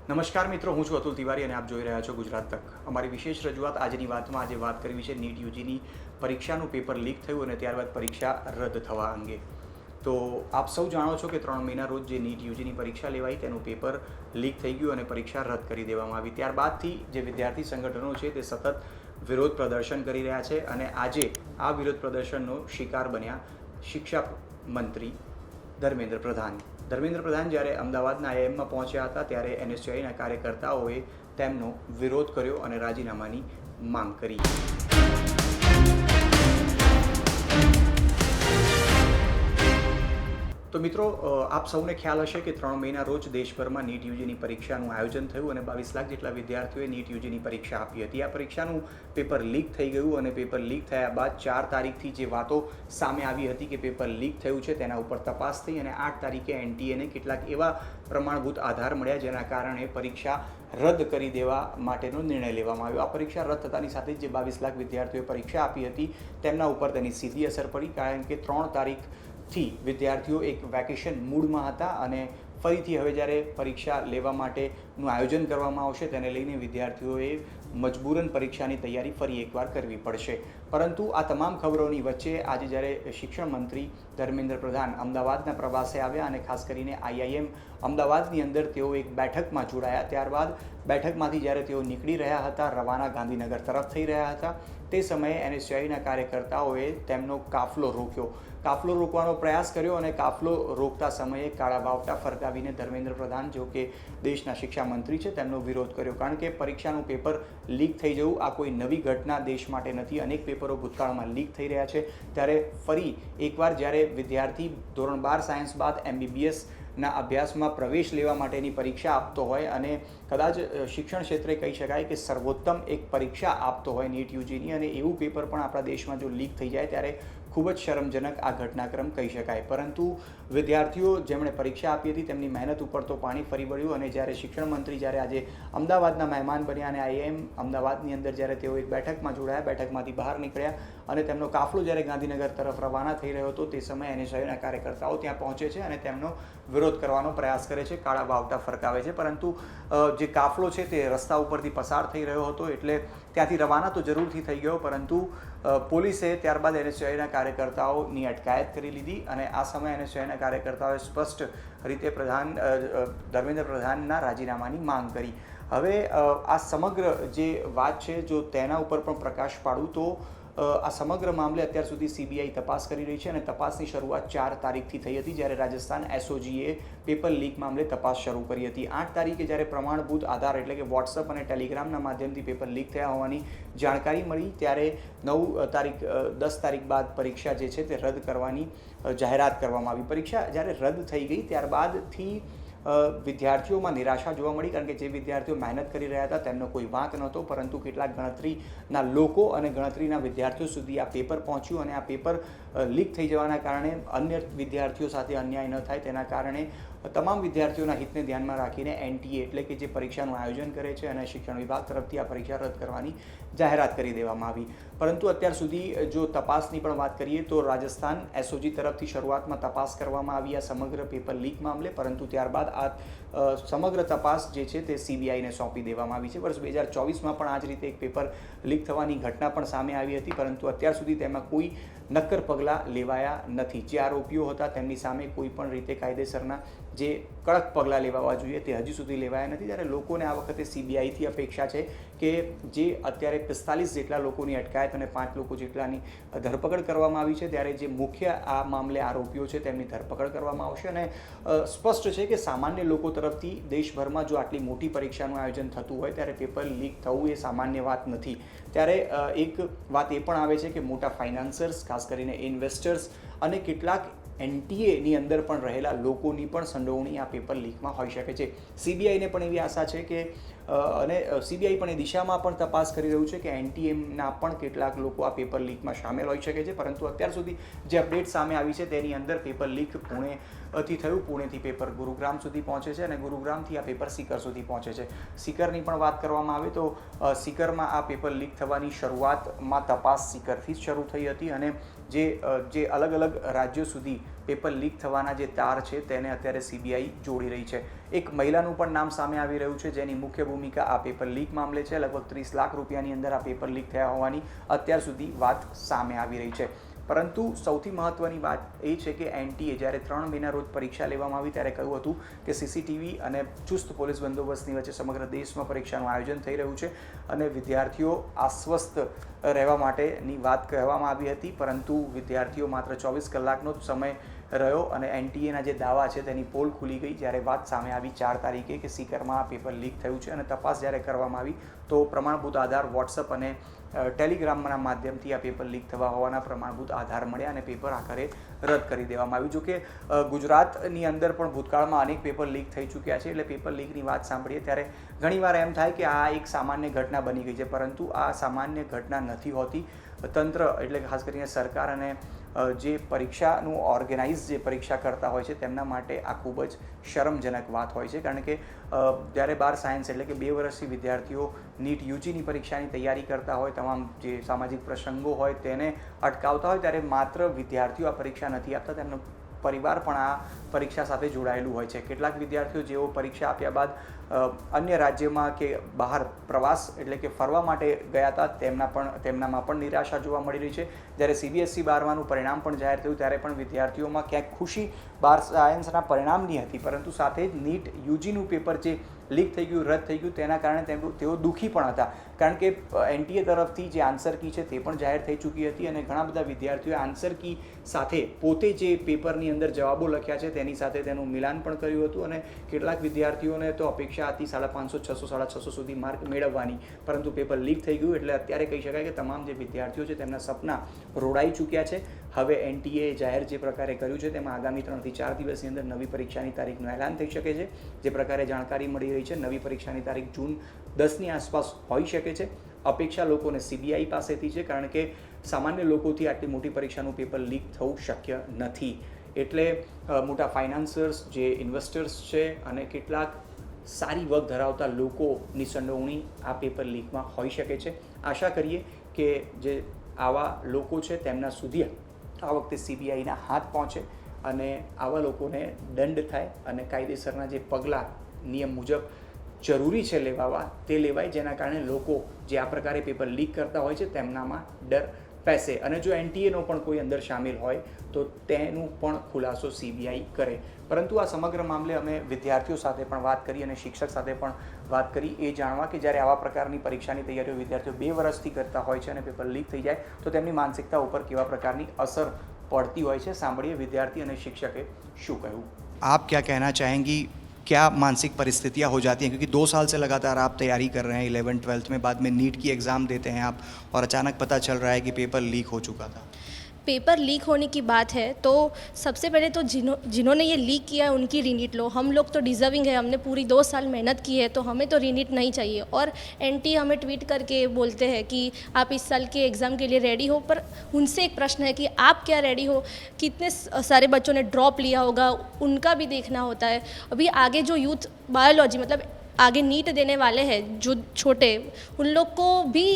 નમસ્કાર મિત્રો, હું છું અતુલ તિવારી અને આપ જોઈ રહ્યા છો ગુજરાત તક. અમારી વિશેષ રજૂઆત આજની વાતમાં આજે વાત કરવી છે નીટ યુજીની પરીક્ષાનું પેપર લીક થયું અને ત્યારબાદ પરીક્ષા રદ થવા અંગે. તો આપ સૌ જાણો છો કે 3 મહિના રોજ જે નીટ યુજીની પરીક્ષા લેવાઈ તેનું પેપર લીક થઈ ગયું અને પરીક્ષા રદ કરી દેવામાં આવી. ત્યારબાદથી જે વિદ્યાર્થી સંગઠનો છે તે સતત વિરોધ પ્રદર્શન કરી રહ્યા છે અને આજે આ વિરોધ પ્રદર્શનનો શિકાર બન્યા શિક્ષા મંત્રી ધર્મેન્દ્ર પ્રધાન જ્યારે અમદાવાદના આઈઆઈએમમાં પહોંચ્યા હતા ત્યારે એનએસયુઆઈના કાર્યકર્તાઓએ તેમનો વિરોધ કર્યો અને રાજીનામાની માંગ કરી. તો મિત્રો, આપ સૌને ખ્યાલ હશે કે 3 મહિના રોજ દેશભરમાં નીટ યુજીની પરીક્ષાનું આયોજન થયું અને 22 લાખ જેટલા વિદ્યાર્થીઓએ નીટ યુજીની પરીક્ષા આપી હતી. આ પરીક્ષાનું પેપર લીક થઈ ગયું અને પેપર લીક થયા બાદ 4 તારીખથી જે વાતો સામે આવી હતી કે પેપર લીક થયું છે તેના ઉપર તપાસ થઈ અને 8 તારીખે એનટીએને કેટલાક એવા પ્રમાણભૂત આધાર મળ્યા જેના કારણે પરીક્ષા રદ કરી દેવા માટેનો નિર્ણય લેવામાં આવ્યો. આ પરીક્ષા રદ થતાની સાથે જ જે 22 લાખ વિદ્યાર્થીઓએ પરીક્ષા આપી હતી તેમના ઉપર તેની સીધી અસર પડી, કારણ કે 3 તારીખથી વિદ્યાર્થીઓ એક વેકેશન મૂડમાં હતા અને ફરીથી હવે જ્યારે પરીક્ષા લેવા માટેનું આયોજન કરવામાં આવશે તેને લઈને વિદ્યાર્થીઓએ મજબૂરન પરીક્ષાની તૈયારી ફરી એકવાર કરવી પડશે. પરંતુ આ તમામ ખબરોની વચ્ચે આજે જ્યારે શિક્ષણ મંત્રી ધર્મેન્દ્ર પ્રધાન અમદાવાદના પ્રવાસે આવ્યા અને ખાસ કરીને આઈઆઈએમ અમદાવાદની અંદર તેઓ એક બેઠકમાં જોડાયા, ત્યારબાદ બેઠકમાંથી જ્યારે તેઓ નીકળી રહ્યા હતા, રવાના ગાંધીનગર તરફ થઈ રહ્યા હતા, તે સમયે એનએસયુઆઈના કાર્યકર્તાઓએ તેમનો કાફલો રોક્યો. કાફલો રોકવાનો પ્રયાસ કર્યો અને કાફલો રોકતા સમયે કાળા બાવટા ફરકાવીને ધર્મેન્દ્ર પ્રધાન, જો કે દેશના શિક્ષા મંત્રી છે, તેમનો વિરોધ કર્યો. કારણ કે પરીક્ષાનું પેપર લીક થઈ જવું આ કોઈ નવી ઘટના દેશ માટે નથી. અનેક પેપરો ભૂતકાળમાં લીક થઈ રહ્યા છે. ત્યારે ફરી એકવાર જ્યારે વિદ્યાર્થી ધોરણ 12 સાયન્સ બાદ MBBSના અભ્યાસમાં પ્રવેશ લેવા માટેની પરીક્ષા આપતો હોય અને કદાચ શિક્ષણ ક્ષેત્રે કહી શકાય કે સર્વોત્તમ એક પરીક્ષા આપતો હોય નીટ યુજીની, અને એવું પેપર પણ આપણા દેશમાં જો લીક થઈ જાય ત્યારે ખૂબ જ શરમજનક આ ઘટનાક્રમ કહી શકાય. પરંતુ વિદ્યાર્થીઓ જેમણે પરીક્ષા આપી હતી તેમની મહેનત ઉપર તો પાણી ફરી વળ્યું અને જ્યારે શિક્ષણ મંત્રી જ્યારે આજે અમદાવાદના મહેમાન બન્યા અને આઈઆઈએમ અમદાવાદની અંદર જ્યારે તેઓ એક બેઠકમાં જોડાયા, બેઠકમાંથી બહાર નીકળ્યા અને તેમનો કાફલો જ્યારે ગાંધીનગર તરફ રવાના થઈ રહ્યો હતો તે સમયે એનએસયુઆઈના કાર્યકર્તાઓ ત્યાં પહોંચે છે અને તેમનો વિરોધ કરવાનો પ્રયાસ કરે છે, કાળા બાવટા ફરકાવે છે. પરંતુ જે કાફલો છે તે રસ્તા ઉપરથી પસાર થઈ રહ્યો હતો એટલે ત્યાંથી રવાના તો જરૂરથી થઈ ગયો, પરંતુ પોલીસે ત્યારબાદ એનએસયુઆઈના કાર્યકર્તાઓની અટકાયત કરી લીધી અને આ સમયે એનએસયુઆઈના કાર્યકર્તાઓએ સ્પષ્ટ રીતે ધર્મેન્દ્ર પ્રધાનના રાજીનામાની માંગ કરી. હવે આ સમગ્ર જે વાત છે જો તેના ઉપર પણ પ્રકાશ પાડું તો આ સમગ્ર મામલે અત્યાર સુધી સીબીઆઈ તપાસ કરી રહી છે અને તપાસની શરૂઆત 4 તારીખથી થઈ હતી જ્યારે રાજસ્થાન એસઓજીએ પેપર લીક મામલે તપાસ શરૂ કરી હતી. 8 તારીખે જ્યારે પ્રમાણભૂત આધાર એટલે કે વોટ્સઅપ અને ટેલિગ્રામના માધ્યમથી પેપર લીક થયા હોવાની જાણકારી મળી ત્યારે 10 તારીખ બાદ પરીક્ષા જે છે તે રદ કરવાની જાહેરાત કરવામાં આવી. પરીક્ષા જ્યારે રદ થઈ ગઈ ત્યારબાદથી વિદ્યાર્થીઓમાં નિરાશા જોવા મળી, કારણ કે જે વિદ્યાર્થીઓ મહેનત કરી રહ્યા હતા તેમનો કોઈ વાંક નહોતો, પરંતુ કેટલાક ગણતરીના લોકો અને ગણતરીના વિદ્યાર્થીઓ સુધી આ પેપર પહોંચ્યું અને આ પેપર લીક થઈ જવાના કારણે અન્ય વિદ્યાર્થીઓ સાથે અન્યાય ન થાય તેના કારણે તમામ વિદ્યાર્થીઓના હિતને ધ્યાનમાં રાખીને એનટીએ એટલે કે જે પરીક્ષાનું આયોજન કરે છે અને શિક્ષણ વિભાગ તરફથી આ પરીક્ષા રદ કરવાની જાહેરાત કરી દેવામાં આવી. પરંતુ અત્યાર સુધી જો તપાસની પણ વાત કરીએ તો રાજસ્થાન એસઓજી તરફથી શરૂઆતમાં તપાસ કરવામાં આવી આ સમગ્ર પેપર લીક મામલે, પરંતુ ત્યારબાદ આ સમગ્ર તપાસ જે છે તે સીબીઆઈને સોંપી દેવામાં આવી છે. વર્ષ 2024માં પણ આ જ રીતે એક પેપર લીક થવાની ઘટના પણ સામે આવી હતી, પરંતુ અત્યાર સુધી તેમાં કોઈ નક્કર પગલાં લેવાયા નથી. જે આરોપીઓ હતા તેમની સામે કોઈ પણ રીતે કાયદેસરના જે કડક પગલાં લેવા જોઈએ તે હજી સુધી લેવાયા નથી. ત્યારે લોકોને આ વખતે સીબીઆઈથી અપેક્ષા છે કે જે અત્યારે 45 જેટલા લોકોની અટકાયત અને 5 લોકો જેટલાની ધરપકડ કરવામાં આવી છે ત્યારે જે મુખ્ય આ મામલે આરોપીઓ છે તેમની ધરપકડ કરવામાં આવશે. અને સ્પષ્ટ છે કે સામાન્ય લોકો તરફથી દેશભરમાં જો આટલી મોટી પરીક્ષાનું આયોજન થતું હોય ત્યારે પેપર લીક થવું એ સામાન્ય વાત નથી. ત્યારે એક વાત એ પણ આવે છે કે મોટા ફાઇનાન્સર્સ, ખાસ કરીને ઇન્વેસ્ટર્સ અને કેટલાક એનટીએની અંદર પણ રહેલા લોકોની પણ સંડોવણી આ પેપર લીકમાં હોઈ શકે છે. સીબીઆઈને પણ એવી આશા છે કે અને સીબીઆઈ પણ એ દિશામાં પણ તપાસ કરી રહ્યું છે કે એનટીએમના પણ કેટલાક લોકો આ પેપર લીકમાં સામેલ હોઈ શકે છે. પરંતુ અત્યાર સુધી જે અપડેટ સામે આવી છે તેની અંદર પેપર લીક પુણેથી થયું, પુણેથી પેપર ગુરુગ્રામ સુધી પહોંચે છે અને ગુરુગ્રામથી આ પેપર સીકર સુધી પહોંચે છે. સીકરની પણ વાત કરવામાં આવે તો સીકરમાં આ પેપર લીક થવાની શરૂઆતમાં તપાસ સીકરથી જ શરૂ થઈ હતી અને જે અલગ અલગ રાજ્યો સુધી પેપર લીક થવાના જે તાર છે તેને અત્યારે સીબીઆઈ જોડી રહી છે. એક મહિલાનું પણ નામ સામે આવી રહ્યું છે જેની મુખ્ય ભૂમિકા આ પેપર લીક મામલે છે. લગભગ 30 લાખ રૂપિયાની અંદર આ પેપર લીક થયા હોવાની અત્યાર સુધી વાત સામે આવી રહી છે. પરંતુ સૌથી મહત્ત્વની વાત એ છે કે એનટીએ જ્યારે 3 મેના રોજ પરીક્ષા લેવામાં આવી ત્યારે કહ્યું હતું કે સીસીટીવી અને ચુસ્ત પોલીસ બંદોબસ્તની વચ્ચે સમગ્ર દેશમાં પરીક્ષાનું આયોજન થઈ રહ્યું છે અને વિદ્યાર્થીઓ આશ્વસ્ત રહેવા માટેની વાત કહેવામાં આવી હતી. પરંતુ વિદ્યાર્થીઓ માત્ર 24 કલાકનો જ સમય રહ્યો અને એનટીએના જે દાવા છે તેની પોલ ખુલી ગઈ જ્યારે વાત સામે આવી 4 તારીખે કે સીકરમાં આ પેપર લીક થયું છે. અને તપાસ જ્યારે કરવામાં આવી તો પ્રમાણભૂત આધાર વોટ્સઅપ અને ટેલિગ્રામના માધ્યમથી આ પેપર લીક થવા હોવાના પ્રમાણભૂત આધાર મળ્યા અને પેપર આખરે રદ કરી દેવામાં આવ્યું. જોકે ગુજરાતની અંદર પણ ભૂતકાળમાં અનેક પેપર લીક થઈ ચૂક્યા છે. એટલે પેપર લીકની વાત સાંભળીએ ત્યારે ઘણીવાર એમ થાય કે આ એક સામાન્ય ઘટના બની ગઈ છે, પરંતુ આ સામાન્ય ઘટના નથી હોતી. તંત્ર એટલે ખાસ કરીને સરકાર અને જે પરીક્ષાનું ઓર્ગેનાઇઝ જે પરીક્ષા કરતા હોય છે તેમના માટે આ ખૂબ જ શરમજનક વાત હોય છે. કારણ કે જ્યારે 12 સાયન્સ એટલે કે 2 વર્ષથી વિદ્યાર્થીઓ નીટ યુજીની પરીક્ષાની તૈયારી કરતા હોય, તમામ જે સામાજિક પ્રસંગો હોય તેને અટકાવતા હોય, ત્યારે માત્ર વિદ્યાર્થીઓ આ પરીક્ષા નથી આપતા, તેમનો પરિવાર પણ આ પરીક્ષા સાથે જોડાયેલું હોય છે. કેટલાક વિદ્યાર્થીઓ જેઓ પરીક્ષા આપ્યા બાદ અન્ય રાજ્યમાં કે બહાર પ્રવાસ એટલે કે ફરવા માટે ગયા હતા તેમનામાં પણ નિરાશા જોવા મળી રહી છે. જ્યારે સીબીએસઈ 12માનું પરિણામ પણ જાહેર થયું ત્યારે પણ વિદ્યાર્થીઓમાં ક્યાંક ખુશી 12 સાયન્સના પરિણામની હતી, પરંતુ સાથે જ નીટ યુજીનું પેપર જે લીક થઈ ગયું, રદ થઈ ગયું, તેના કારણે તેઓ દુઃખી પણ હતા. કારણ કે એનટીએ તરફથી જે આન્સર કી છે તે પણ જાહેર થઈ ચૂકી હતી અને ઘણા બધા વિદ્યાર્થીઓએ આન્સર કી સાથે પોતે જે પેપરની અંદર જવાબો લખ્યા છે તેની સાથે તેનું મિલાન પણ કર્યું હતું. અને કેટલાક વિદ્યાર્થીઓને તો અપેક્ષા હતી 550, 600, 650 સુધી માર્ક મેળવવાની, પરંતુ પેપર લીક થઈ ગયું એટલે અત્યારે કહી શકાય કે તમામ જે વિદ્યાર્થીઓ છે તેમના સપના રોડાઈ ચૂક્યા છે. હવે એનટીએ જાહેર જે પ્રકારે કર્યું છે તેમાં આગામી 3 થી 4 દિવસની અંદર નવી પરીક્ષાની તારીખનું એલાન થઈ શકે છે. જે પ્રકારે જાણકારી મળી રહી છે, નવી પરીક્ષાની તારીખ જૂન 10ની આસપાસ હોઈ શકે છે. અપેક્ષા લોકોને સીબીઆઈ પાસેથી છે, કારણ કે સામાન્ય લોકોથી આટલી મોટી પરીક્ષાનું પેપર લીક થવું શક્ય નથી. એટલે મોટા ફાઇનાન્સર્સ, જે ઇન્વેસ્ટર્સ છે અને કેટલાક સારી વગ ધરાવતા લોકોની સંડોવણી આ પેપર લીકમાં હોઈ શકે છે. આશા કરીએ કે જે આવા લોકો છે તેમના સુધી આ વખતે સીબીઆઈના હાથ પહોંચે અને આવા લોકોને દંડ થાય અને કાયદેસરના જે પગલાં નિયમ મુજબ જરૂરી છે લેવાવા તે લેવાય, જેના કારણે લોકો જે આ પ્રકારે પેપર લીક કરતા હોય છે તેમનામાં ડર પેસે. અને જો એનટીએનો પણ કોઈ અંદર સામેલ હોય તો તેનું પણ ખુલાસો સીબીઆઈ કરે. પરંતુ આ સમગ્ર મામલે અમે વિદ્યાર્થીઓ સાથે પણ વાત કરી અને શિક્ષક સાથે પણ વાત કરી એ જાણવા કે જ્યારે આવા પ્રકારની પરીક્ષાની તૈયારીઓ વિદ્યાર્થીઓ 2 વર્ષથી કરતા હોય છે અને પેપર લીક થઈ જાય તો તેમની માનસિકતા ઉપર કેવા પ્રકારની અસર પડती હોય છે. સાંભળીએ વિદ્યાर्थी અને શિક્ષકે શું કહ્યું. आप क्या कहना चाहेंगी, क्या मानसिक परिस्थितियाँ हो जाती हैं, क्योंकि 2 साल से लगातार आप तैयारी कर रहे हैं 11th 12th में, बाद में नीट की एग्ज़ाम देते हैं आप और अचानक पता चल रहा है कि पेपर लीक हो चुका था. पेपर लीक होने की बात है तो सबसे पहले तो जिन्होंने ये लीक किया है उनकी रीनीट लो. हम लोग तो डिज़र्विंग है, हमने पूरी 2 साल मेहनत की है तो हमें तो रीनीट नहीं चाहिए. और एनटी हमें ट्वीट करके बोलते हैं कि आप इस साल के एग्ज़ाम के लिए रेडी हो, पर उनसे एक प्रश्न है कि आप क्या रेडी हो. कितने सारे बच्चों ने ड्रॉप लिया होगा, उनका भी देखना होता है. अभी आगे जो यूथ बायोलॉजी मतलब आगे नीट देने वाले हैं जो छोटे, उन लोग को भी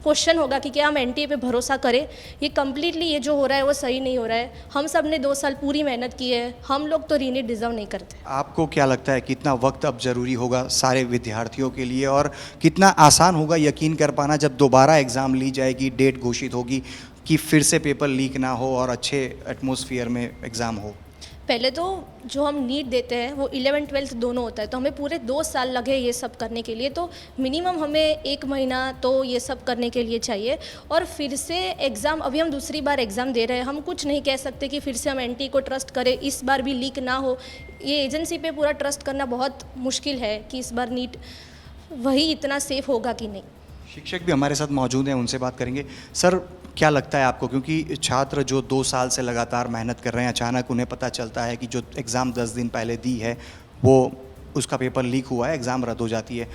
क्वेश्चन होगा कि क्या हम एनटीए पे भरोसा करें. ये कम्प्लीटली ये जो हो रहा है वो सही नहीं हो रहा है. हम सब ने 2 साल पूरी मेहनत की है, हम लोग तो रीनीट डिज़र्व नहीं करते. आपको क्या लगता है कितना वक्त अब ज़रूरी होगा सारे विद्यार्थियों के लिए, और कितना आसान होगा यकीन कर पाना जब दोबारा एग्ज़ाम ली जाएगी, डेट घोषित होगी, कि फिर से पेपर लीक ना हो और अच्छे एटमॉस्फेयर में एग्ज़ाम हो? पहले तो जो हम नीट देते हैं वो 11th 12th दोनों होता है, तो हमें पूरे 2 साल लगे ये सब करने के लिए. तो मिनिमम हमें 1 महीना तो ये सब करने के लिए चाहिए. और फिर से एग्ज़ाम, अभी हम दूसरी बार एग्ज़ाम दे रहे हैं, हम कुछ नहीं कह सकते कि फिर से हम एनटी को ट्रस्ट करें, इस बार भी लीक ना हो. ये एजेंसी पे पूरा ट्रस्ट करना बहुत मुश्किल है कि इस बार नीट वही इतना सेफ़ होगा कि नहीं. शिक्षक भी हमारे साथ मौजूद हैं, उनसे बात करेंगे. सर, क्या लगता है आपको, क्योंकि छात्र जो 2 साल से लगातार मेहनत कर रहे हैं, अचानक उन्हें पता चलता है कि जो एग्ज़ाम 10 दिन पहले दी है वो उसका पेपर लीक हुआ है, एग्ज़ाम रद्द हो जाती है.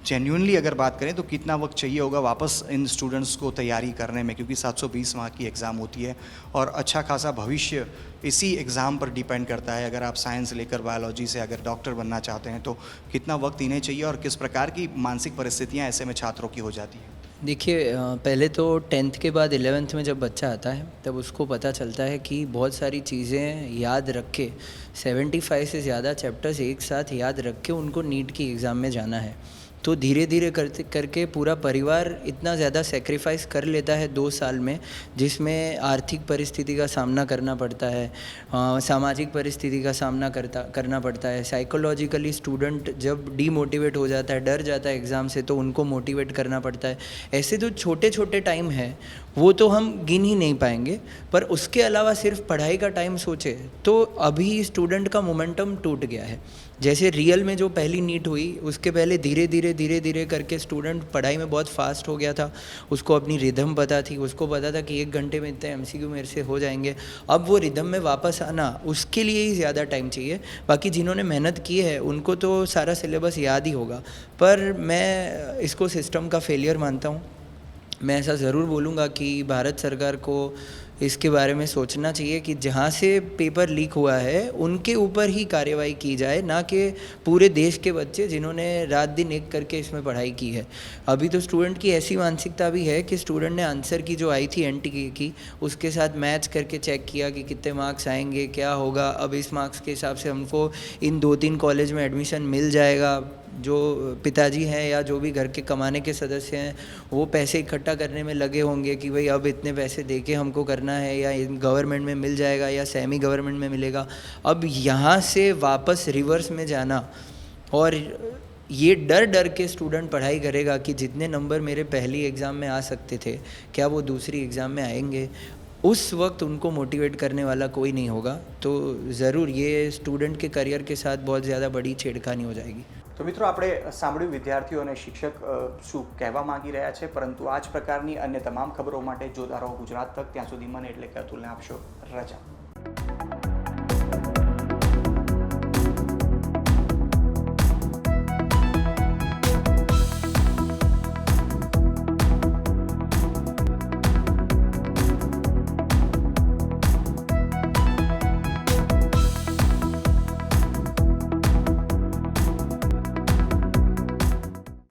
जेन्युइनली अगर बात करें तो कितना वक्त चाहिए होगा वापस इन स्टूडेंट्स को तैयारी करने में, क्योंकि 720 मार्क की एग्ज़ाम होती है और अच्छा खासा भविष्य इसी एग्ज़ाम पर डिपेंड करता है. अगर आप साइंस लेकर बायोलॉजी से अगर डॉक्टर बनना चाहते हैं तो कितना वक्त इन्हें चाहिए और किस प्रकार की मानसिक परिस्थितियाँ ऐसे में छात्रों की हो जाती हैं? देखिए पहले तो 10th के बाद 11th में जब बच्चा आता है तब उसको पता चलता है कि बहुत सारी चीज़ें याद रख के 75 से ज़्यादा चैप्टर्स एक साथ याद रख के उनको नीट की एग्ज़ाम में जाना है। तो धीरे धीरे करते करके पूरा परिवार इतना ज़्यादा सेक्रीफाइस कर लेता है 2 साल में, जिसमें आर्थिक परिस्थिति का सामना करना पड़ता है, सामाजिक परिस्थिति का सामना करना पड़ता है। साइकोलॉजिकली स्टूडेंट जब डीमोटिवेट हो जाता है, डर जाता है एग्ज़ाम से, तो उनको मोटिवेट करना पड़ता है। ऐसे जो छोटे छोटे टाइम है वो तो हम गिन ही नहीं पाएंगे, पर उसके अलावा सिर्फ पढ़ाई का टाइम सोचे तो अभी स्टूडेंट का मोमेंटम टूट गया है। जैसे रियल में जो पहली नीट हुई उसके पहले धीरे धीरे करके स्टूडेंट पढ़ाई में बहुत फास्ट हो गया था, उसको अपनी रिदम पता थी, उसको पता था कि 1 घंटे में इतने MCQ मेरे से हो जाएंगे। अब वो रिदम में वापस आना उसके लिए ही ज़्यादा टाइम चाहिए। बाकी जिन्होंने मेहनत की है उनको तो सारा सिलेबस याद ही होगा, पर मैं इसको सिस्टम का फेलियर मानता हूँ। मैं ऐसा ज़रूर बोलूँगा कि भारत सरकार को इसके बारे में सोचना चाहिए कि जहाँ से पेपर लीक हुआ है उनके ऊपर ही कार्रवाई की जाए, ना कि पूरे देश के बच्चे जिन्होंने रात दिन एक करके इसमें पढ़ाई की है। अभी तो स्टूडेंट की ऐसी मानसिकता भी है कि स्टूडेंट ने आंसर की जो आई थी NTK की उसके साथ मैच करके चेक किया कि कितने मार्क्स आएंगे, क्या होगा। अब इस मार्क्स के हिसाब से हमको इन 2-3 कॉलेज में एडमिशन मिल जाएगा। जो पिताजी हैं या जो भी घर के कमाने के सदस्य हैं वो पैसे इकट्ठा करने में लगे होंगे कि भाई अब इतने पैसे दे के हमको करना है, या गवर्नमेंट में मिल जाएगा या सेमी गवर्नमेंट में मिलेगा। अब यहाँ से वापस रिवर्स में जाना और ये डर के स्टूडेंट पढ़ाई करेगा कि जितने नंबर मेरे पहली एग्ज़ाम में आ सकते थे क्या वो दूसरी एग्ज़ाम में आएंगे, उस वक्त उनको मोटिवेट करने वाला कोई नहीं होगा। तो ज़रूर ये स्टूडेंट के करियर के साथ बहुत ज़्यादा बड़ी छेड़खानी हो जाएगी। તો મિત્રો આપણે સાંભળ્યું વિદ્યાર્થીઓ અને શિક્ષક શું કહેવા માંગી રહ્યા છે, પરંતુ આ જ પ્રકારની અન્ય તમામ ખબરો માટે જોતા રહો ગુજરાત તક. ત્યાં સુધી મને એટલે કે અતુલને આપશો રજા.